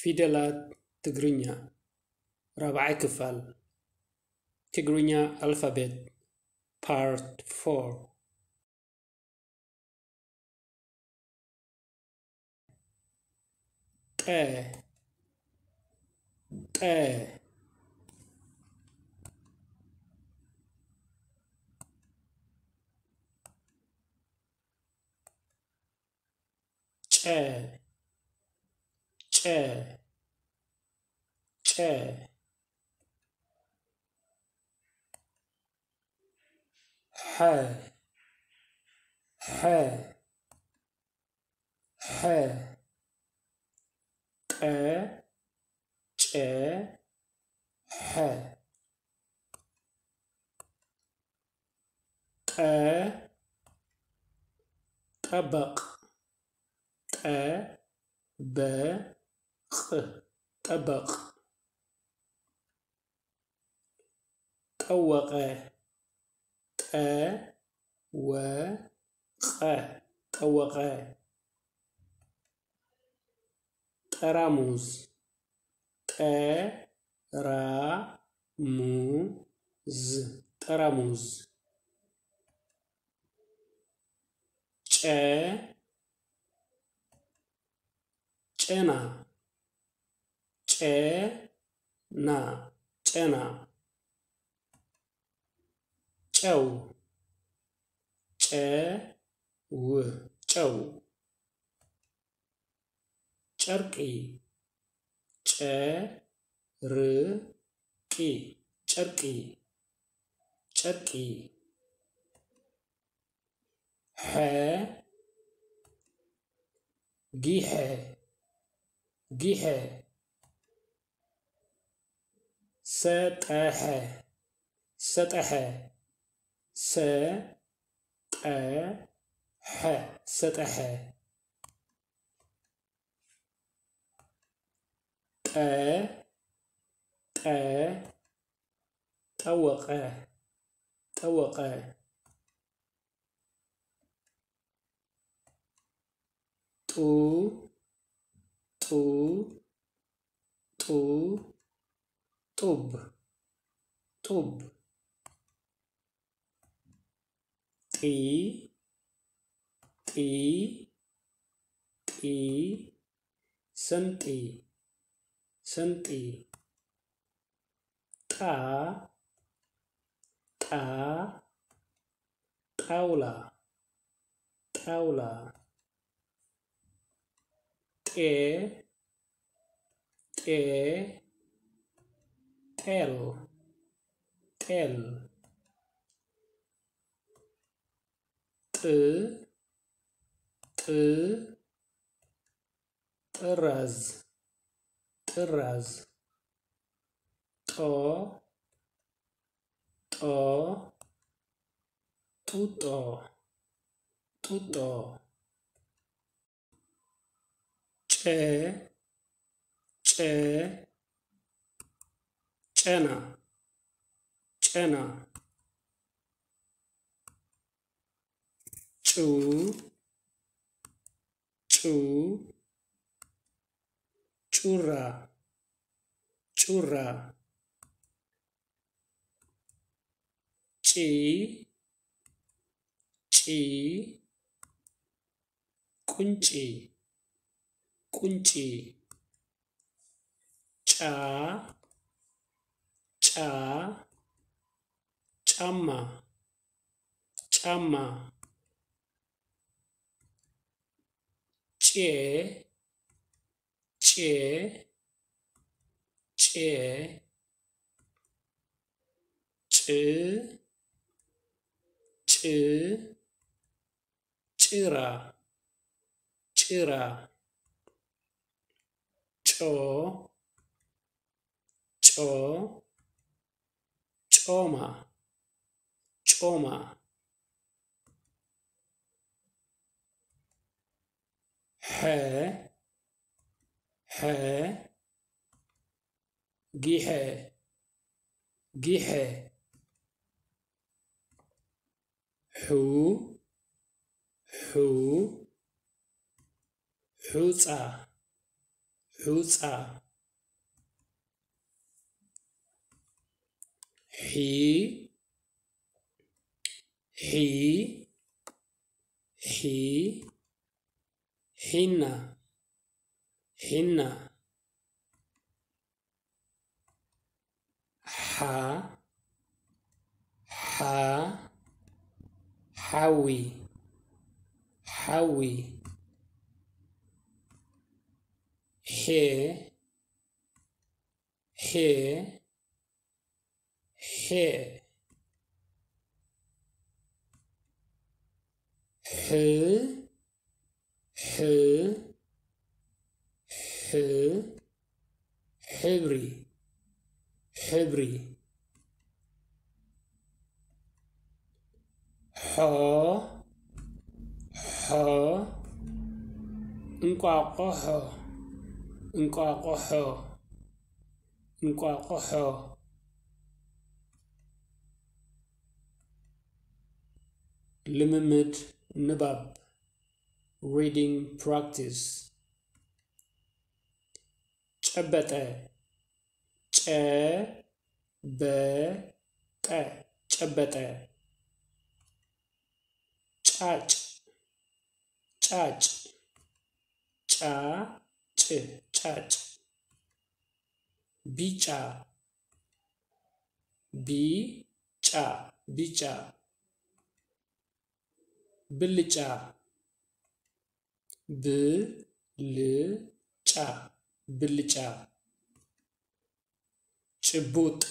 فيدلات تجرينيا رابع كفال تجرينيا alphabet part 4 ت ت च च च ح ح ح ق च ح ط طبق ط ب ق طبق طوق ط و ق طوق طراموز ط ر م ز طراموز ጨ ጨና ጨና ጨና ጨው ጨው ጨው ጨርቂ ጨርቂ ጨርቂ ጨርቂ ሐ ጊሐ ጊሐ ሰጠሐ ሰጠሐ ሰጠሐ ሰጠሐ ጠ ጠ ጠወቀ ጠወቀ ጡ ጡ ጡ ጡብ ጡብ ጢ ጢ ጢ ሰንጢ ሰንጢ ጣ ጣ ጣውላ ጣውላ ጤ ጤ ጤል ጤል ጥ ጥ ጥራዝ ጥራዝ ጦ ጦ ጡጦ ጡጦ ጨ ጨ ጨና ጨና ጩ ጩ ጩራ ጩራ ጪ ጪ ቁንጪ ቁንጪ ጫ ጫ ጫማ ጫማ ጬ ጬ ጬ ጭ ጭ ጭራ ጭራ ጮ ጮ ጮማ ጮማ ሐ ሐ ጊሐ ጊሐ ሑ ሑ ሑፃ حوصا حي حنا حاوي حبري انقاقح لممد نباب reading practice ጨበጠ ጨበጠ ጫጭ ቢጫ ብልጫ ጭቡጥ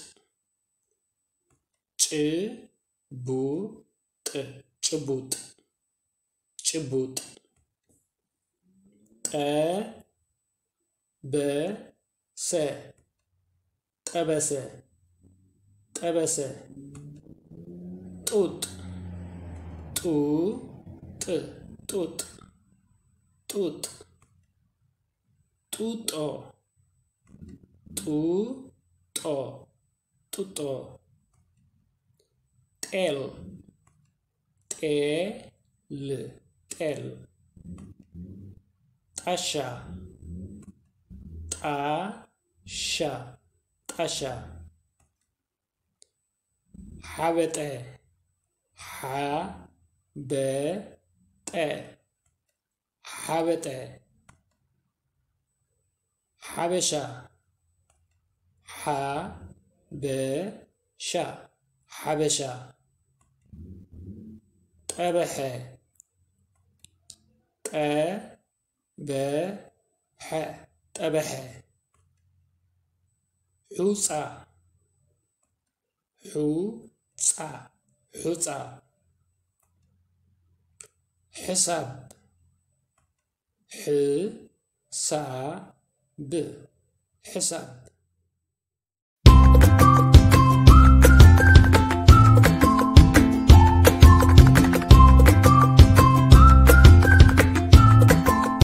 ጠበሰ ጡጥ ጡጦ ጤል ጣሻ ሀበጠ ሀበሻ ጠበሐ ሑጻ حساب حساب